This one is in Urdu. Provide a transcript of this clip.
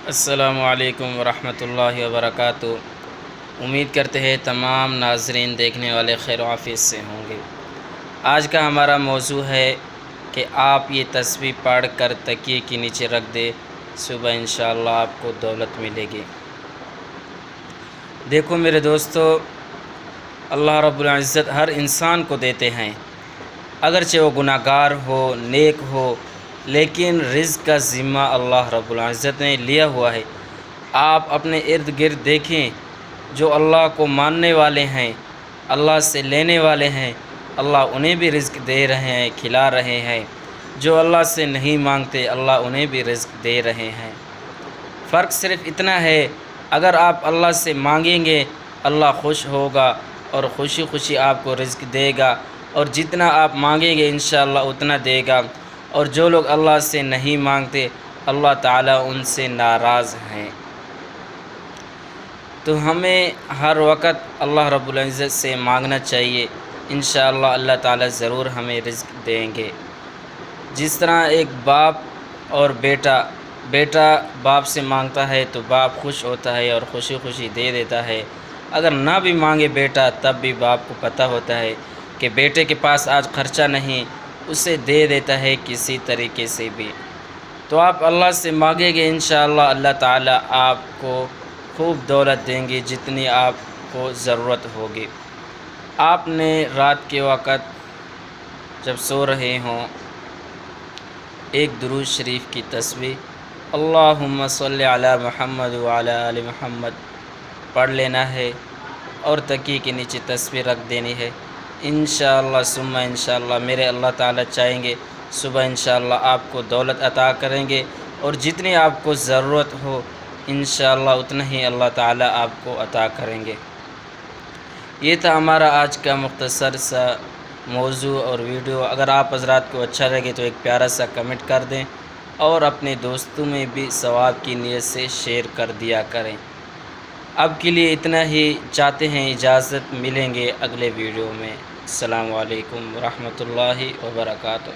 السلام علیکم ورحمۃ اللہ وبرکاتہ۔ امید کرتے ہیں تمام ناظرین دیکھنے والے خیر و عافیت سے ہوں گے۔ آج کا ہمارا موضوع ہے کہ آپ یہ تسبیح پڑھ کر تکیے کے نیچے رکھ دے، صبح انشاءاللہ آپ کو دولت ملے گی۔ دیکھو میرے دوستو، اللہ رب العزت ہر انسان کو دیتے ہیں، اگرچہ وہ گناہ گار ہو، نیک ہو، لیکن رزق کا ذمہ اللہ رب العزت نے لیا ہوا ہے۔ آپ اپنے ارد گرد دیکھیں، جو اللہ کو ماننے والے ہیں، اللہ سے لینے والے ہیں، اللہ انہیں بھی رزق دے رہے ہیں، کھلا رہے ہیں۔ جو اللہ سے نہیں مانگتے، اللہ انہیں بھی رزق دے رہے ہیں۔ فرق صرف اتنا ہے، اگر آپ اللہ سے مانگیں گے اللہ خوش ہوگا اور خوشی خوشی آپ کو رزق دے گا، اور جتنا آپ مانگیں گے انشاءاللہ اتنا دے گا۔ اور جو لوگ اللہ سے نہیں مانگتے، اللہ تعالیٰ ان سے ناراض ہیں۔ تو ہمیں ہر وقت اللہ رب العزت سے مانگنا چاہیے، انشاءاللہ اللہ تعالیٰ ضرور ہمیں رزق دیں گے۔ جس طرح ایک باپ اور بیٹا باپ سے مانگتا ہے تو باپ خوش ہوتا ہے اور خوشی خوشی دے دیتا ہے۔ اگر نہ بھی مانگے بیٹا تب بھی باپ کو پتہ ہوتا ہے کہ بیٹے کے پاس آج خرچہ نہیں، اسے دے دیتا ہے کسی طریقے سے بھی۔ تو آپ اللہ سے مانگیں گے انشاءاللہ اللہ تعالیٰ آپ کو خوب دولت دیں گے، جتنی آپ کو ضرورت ہوگی۔ آپ نے رات کے وقت جب سو رہے ہوں، ایک درود شریف کی تسبیح اللہم صلی علی محمد وعلی آل محمد پڑھ لینا ہے، اور تکیے کے نیچے تسبیح رکھ دینی ہے۔ انشاءاللہ ثم انشاءاللہ میرے اللہ تعالیٰ چاہیں گے صبح انشاءاللہ آپ کو دولت عطا کریں گے، اور جتنی آپ کو ضرورت ہو انشاءاللہ اتنا ہی اللہ تعالیٰ آپ کو عطا کریں گے۔ یہ تھا ہمارا آج کا مختصر سا موضوع اور ویڈیو۔ اگر آپ حضرات کو اچھا لگے تو ایک پیارا سا کمنٹ کر دیں، اور اپنے دوستوں میں بھی ثواب کی نیت سے شیئر کر دیا کریں۔ اب کے لیے اتنا ہی، چاہتے ہیں اجازت، ملیں گے اگلے ویڈیو میں۔ السلام علیکم ورحمۃ اللہ وبرکاتہ۔